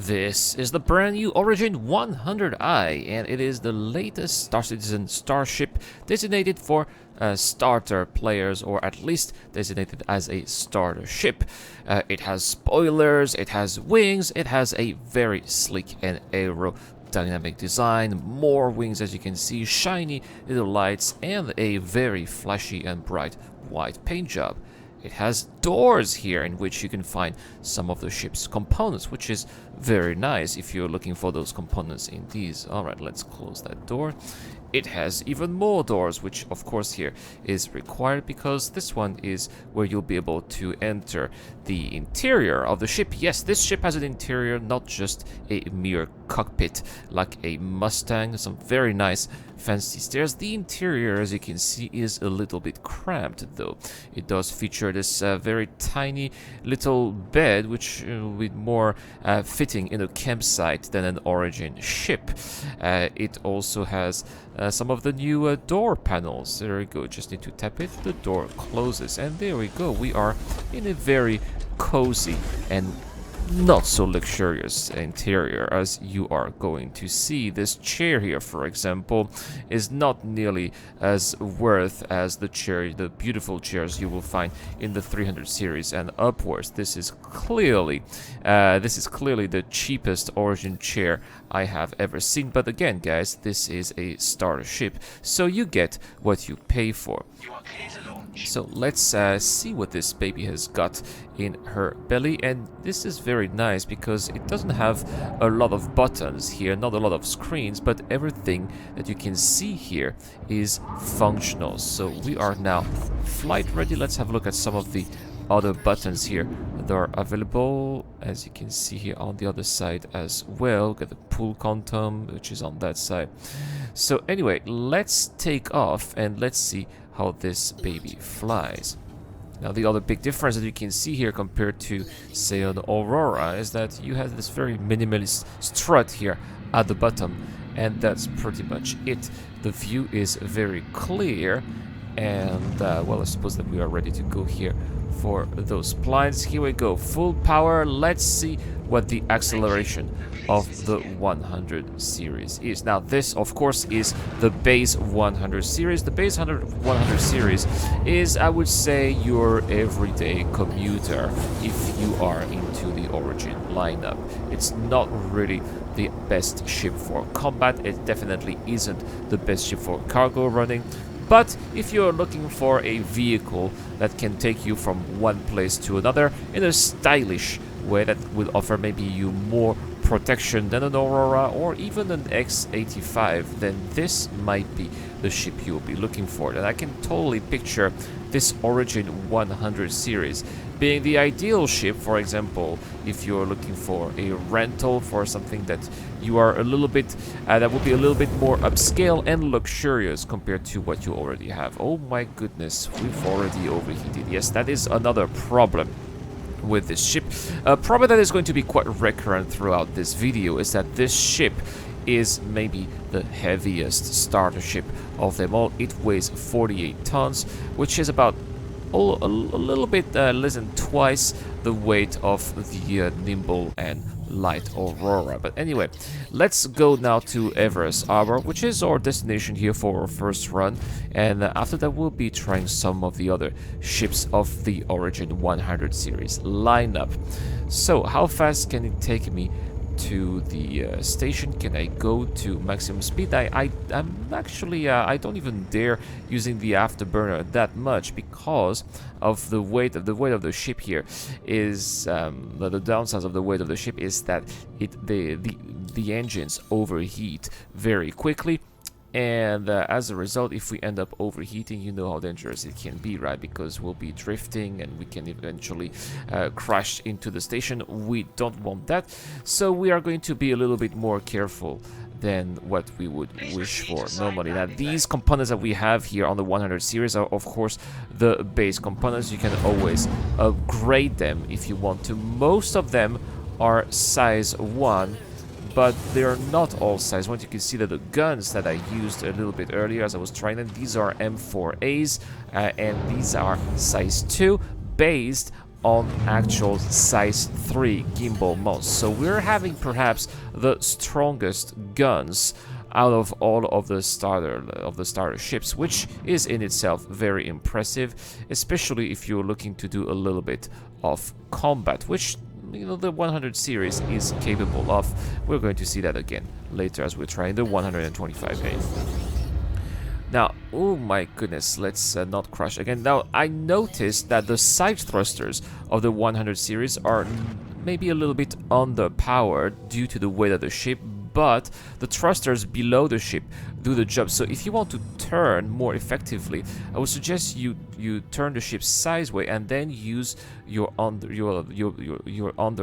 This is the brand new Origin 100i, and it is the latest Star Citizen starship designated for starter players, or at least designated as a starter ship. It has spoilers, it has wings, it has a very sleek and aerodynamic design, more wings as you can see, shiny little lights, and a very flashy and bright white paint job. It has doors here in which you can find some of the ship's components, which is very nice if you're looking for those components in these. Alright, let's close that door. It has even more doors, which of course here is required because this one is where you'll be able to enter the interior of the ship. Yes, this ship has an interior, not just a mere cockpit like a Mustang. Some very nice fancy stairs. The interior, as you can see, is a little bit cramped though. It does feature this very tiny little bed, which will be more fitting in a campsite than an Origin ship. It also has some of the new door panels. There we go, just need to tap it, the door closes, and there we go. We are in a very cozy and not so luxurious interior, as you are going to see. This chair here, for example, is not nearly as worth as the beautiful chairs you will find in the 300 series and upwards. This is clearly the cheapest Origin chair I have ever seen. But again, guys, this is a starter ship, so you get what you pay for. So let's see what this baby has got in her belly, and this is very nice because it doesn't have a lot of buttons here, not a lot of screens, but everything that you can see here is functional. So we are now flight ready. Let's have a look at some of the other buttons here that are available, as you can see here on the other side as well. Got the pull quantum, which is on that side. So anyway, let's take off and let's see how this baby flies. Now, the other big difference that you can see here compared to, say, an Aurora is that you have this very minimalist strut here at the bottom, and that's pretty much it. The view is very clear, and well, I suppose that we are ready to go here for those splines. Here we go, full power. Let's see what the acceleration of the 100 series is. Now, this of course is the base 100 series. The base 100 series is, I would say, your everyday commuter if you are into the Origin lineup. It's not really the best ship for combat. It definitely isn't the best ship for cargo running. But if you're looking for a vehicle that can take you from one place to another in a stylish way that will offer maybe you more protection than an Aurora or even an X-85, then this might be the ship you'll be looking for. And I can totally picture this Origin 100 series being the ideal ship, for example, if you're looking for a rental for something that you are a little bit, that will be a little bit more upscale and luxurious compared to what you already have. Oh my goodness, we've already overheated. Yes, that is another problem with this ship. A problem that is going to be quite recurrent throughout this video is that this ship is maybe the heaviest starter ship of them all. It weighs 48 tons, which is about a little bit less than twice the weight of the nimble and light Aurora. But anyway, let's go now to Everest Harbor, which is our destination here for our first run, and after that we'll be trying some of the other ships of the Origin 100 series lineup. So how fast can it take me to the station? Can I go to maximum speed? I'm actually I don't even dare using the afterburner that much because of the weight of the ship here. Is the downsides of the weight of the ship is that the engines overheat very quickly. And as a result, if we end up overheating, you know how dangerous it can be, right? Because we'll be drifting and we can eventually crash into the station. We don't want that. So we are going to be a little bit more careful than what we would wish for normally. Now, these components that we have here on the 100 series are, of course, the base components. You can always upgrade them if you want to. Most of them are size 1. But they're not all size 1. You can see that the guns that I used a little bit earlier as I was trying them, these are M4As, and these are size 2, based on actual size 3 gimbal mods. So we're having perhaps the strongest guns out of all of the starter ships, which is in itself very impressive, especially if you're looking to do a little bit of combat, which the 100 series is capable of. We're going to see that again later as we're trying the 125A. Now, oh my goodness, let's not crash again. Now, I noticed that the side thrusters of the 100 series are maybe a little bit underpowered due to the weight of the ship, but the thrusters below the ship do the job. So if you want to turn more effectively, I would suggest you turn the ship sideways and then use your under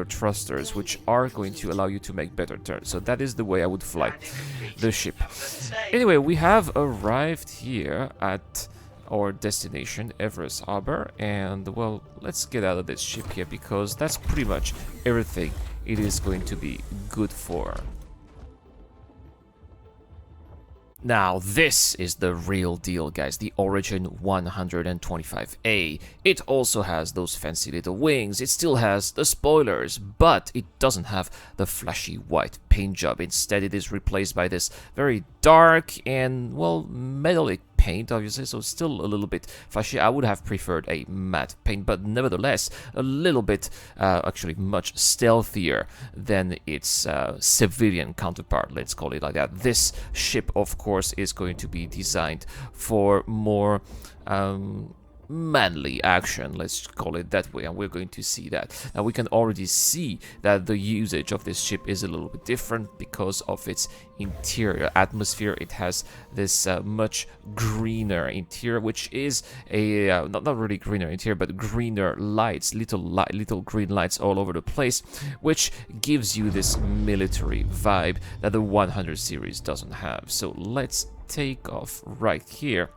thrusters, which are going to allow you to make better turns. So that is the way I would fly the ship. Anyway, we have arrived here at our destination, Everest Harbor, and well, let's get out of this ship here because that's pretty much everything it is going to be good for. Now, this is the real deal, guys, the Origin 125A. It also has those fancy little wings, it still has the spoilers, but it doesn't have the flashy white paint job. Instead, it is replaced by this very dark and, well, metallic paint, obviously, so still a little bit flashy. I would have preferred a matte paint, but nevertheless a little bit, actually much stealthier than its civilian counterpart, let's call it like that. This ship, of course, is going to be designed for more manly action, let's call it that way, and we're going to see that. Now we can already see that the usage of this ship is a little bit different because of its interior atmosphere. It has this much greener interior, which is a not really greener interior, but greener lights, little green lights all over the place, which gives you this military vibe that the 100 series doesn't have. So let's take off right here.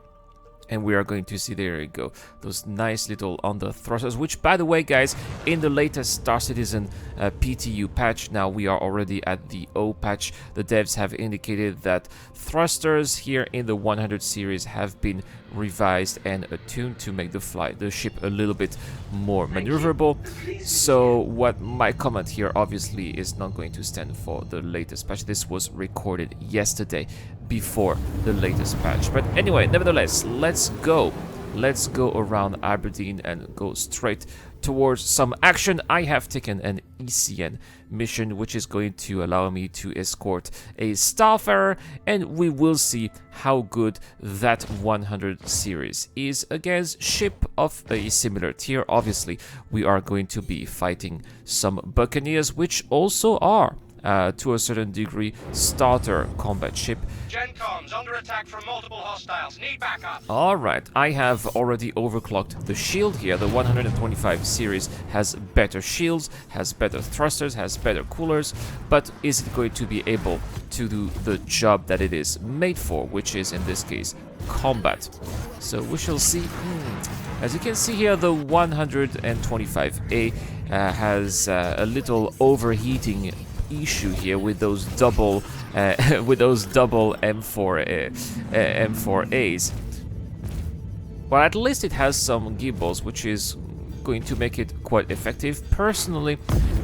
And we are going to see, there you go, those nice little under thrusters, which, by the way, guys, in the latest Star Citizen PTU patch, now we are already at the O patch, the devs have indicated that thrusters here in the 100 series have been revised and attuned to make the ship a little bit more maneuverable. So what my comment here obviously is not going to stand for the latest patch. This was recorded yesterday before the latest patch. But anyway, nevertheless, let's go around Aberdeen and go straight towards some action. I have taken an ECN mission, which is going to allow me to escort a Starfarer, and we will see how good that 100 series is against ship of a similar tier. Obviously, we are going to be fighting some Buccaneers, which also are to a certain degree starter combat ship. Gencoms under attack from multiple hostiles. Need backup. Alright, I have already overclocked the shield here. The 125 series has better shields, has better thrusters, has better coolers, but is it going to be able to do the job that it is made for, which is in this case combat? So we shall see. As you can see here, the 125A has a little overheating issue here with those double M4As. But at least it has some gimbals, which is going to make it quite effective. Personally,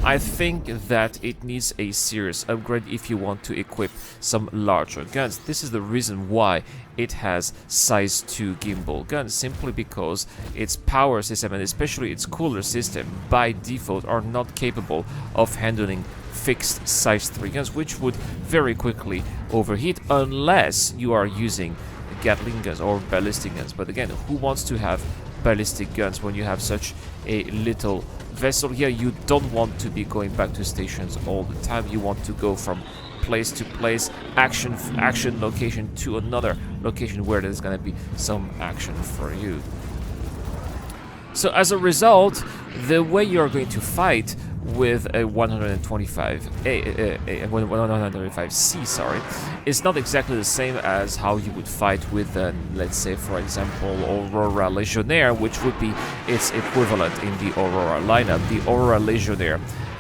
I think that it needs a serious upgrade if you want to equip some larger guns. This is the reason why it has size 2 gimbal guns, simply because its power system and especially its cooler system by default are not capable of handling fixed size 3 guns, which would very quickly overheat unless you are using Gatling guns or ballistic guns. But again, who wants to have ballistic guns when you have such a little vessel here? You don't want to be going back to stations all the time. You want to go from place to place, action location to another location where there's going to be some action for you. So as a result, the way you're going to fight with a 125C, sorry, is not exactly the same as how you would fight with, let's say, for example, Aurora Legionnaire, which would be its equivalent in the Aurora lineup. The Aurora Legionnaire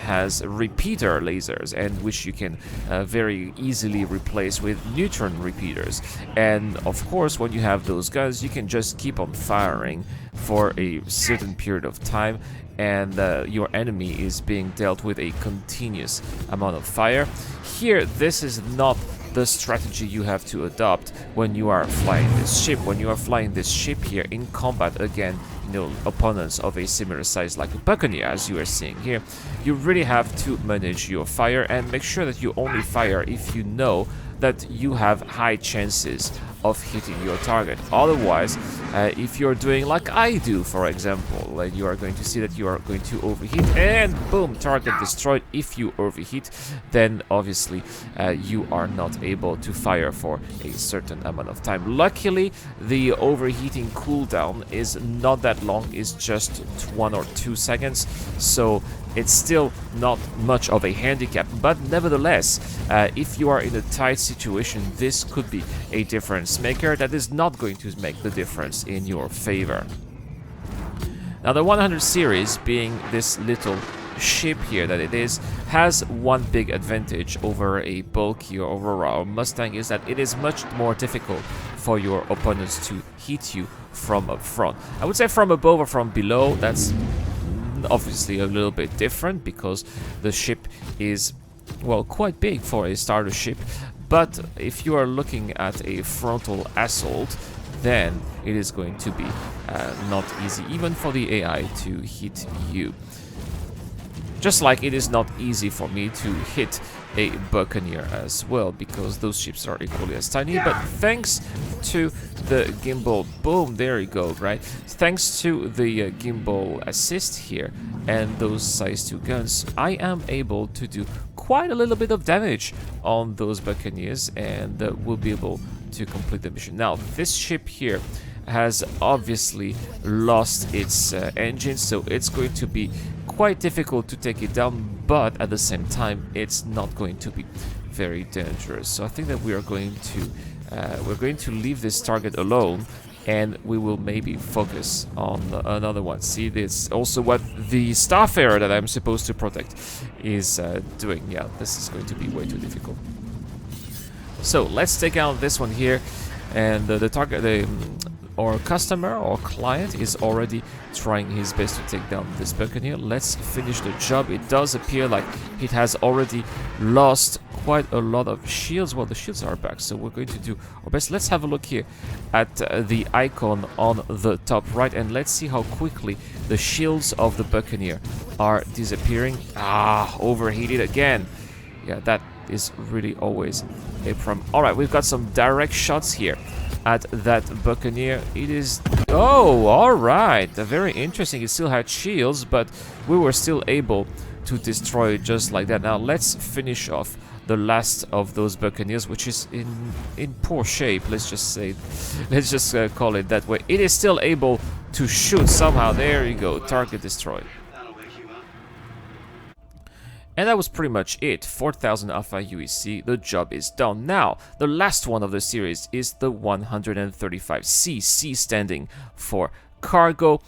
has repeater lasers, and which you can very easily replace with neutron repeaters. And of course, when you have those guns, you can just keep on firing for a certain period of time, and your enemy is being dealt with a continuous amount of fire. Here, this is not the strategy you have to adopt when you are flying this ship. When you are flying this ship here in combat again, opponents of a similar size like a Buccaneer, as you are seeing here, you really have to manage your fire and make sure that you only fire if you know that you have high chances of hitting your target. Otherwise, if you're doing like I do, for example, you are going to see that you are going to overheat, and boom, target destroyed. If you overheat, then obviously you are not able to fire for a certain amount of time. Luckily, the overheating cooldown is not that long, it's just 1 or 2 seconds, so it's still not much of a handicap. But nevertheless, if you are in a tight situation, this could be a difference maker that is not going to make the difference in your favor. Now, the 100 series, being this little ship here that it is, has one big advantage over a bulky or overall Mustang, is that it is much more difficult for your opponents to hit you from up front. I would say from above or from below, that's obviously a little bit different because the ship is, well, quite big for a starter ship. But if you are looking at a frontal assault, then it is going to be not easy even for the AI to hit you. Just like it is not easy for me to hit a Buccaneer as well, because those ships are equally as tiny. But thanks to the gimbal, boom, there you go, right? Thanks to the gimbal assist here and those size 2 guns, I am able to do quite a little bit of damage on those Buccaneers, and will be able to complete the mission. Now, this ship here has obviously lost its engine, so it's going to be quite difficult to take it down, but at the same time it's not going to be very dangerous. So I think that we are going to leave this target alone, and we will maybe focus on another one. See, this is also what the Starfarer that I'm supposed to protect is doing. Yeah, this is going to be way too difficult. So let's take out this one here, and the target, our customer or client is already trying his best to take down this Buccaneer. Let's finish the job. It does appear like it has already lost quite a lot of shields. Well, the shields are back, so we're going to do our best. Let's have a look here at the icon on the top right, and let's see how quickly the shields of the Buccaneer are disappearing. Ah, overheated again. Yeah, that is really always a problem. All right, we've got some direct shots here at that Buccaneer. It is, oh, all right, very interesting. It still had shields, but we were still able to destroy it just like that. Now let's finish off the last of those Buccaneers, which is in poor shape. Let's just say, let's just call it that way. It is still able to shoot somehow. There you go, target destroyed. And that was pretty much it. 4,000 Alpha UEC, the job is done. Now, the last one of the series is the 135C, C standing for cargo.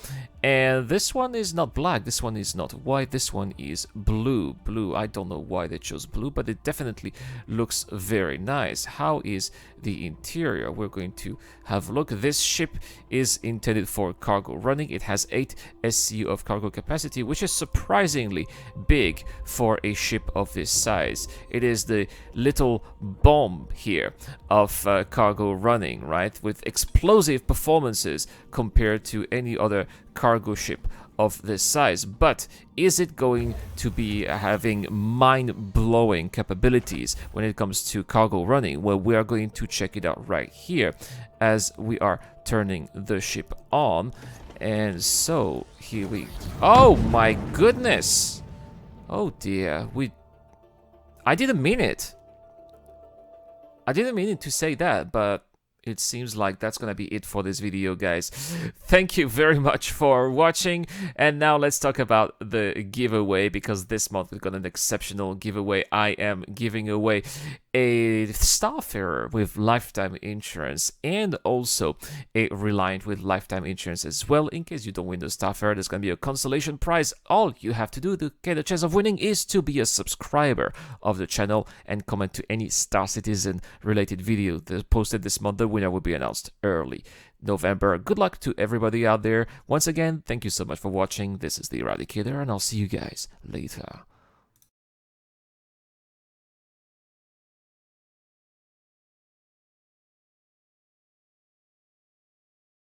And this one is not black, this one is not white, this one is blue. Blue, I don't know why they chose blue, but it definitely looks very nice. How is the interior? We're going to have a look. This ship is intended for cargo running. It has 8 SCU of cargo capacity, which is surprisingly big for a ship of this size. It is the little bomb here of cargo running, right? With explosive performances compared to any other cargo ship of this size. But is it going to be having mind-blowing capabilities when it comes to cargo running? Well, we are going to check it out right here as we are turning the ship on. And so here we, oh my goodness, oh dear, I didn't mean it. I didn't mean it to say that, but it seems like that's gonna be it for this video, guys. Thank you very much for watching, and now let's talk about the giveaway, because this month we've got an exceptional giveaway. I am giving away a Starfarer with lifetime insurance, and also a Reliant with lifetime insurance as well. In case you don't win the Starfarer, there's going to be a consolation prize. All you have to do to get a chance of winning is to be a subscriber of the channel and comment to any Star Citizen related video that posted this month. The winner will be announced early November. Good luck to everybody out there. Once again, thank you so much for watching. This is the Eradicator, and I'll see you guys later.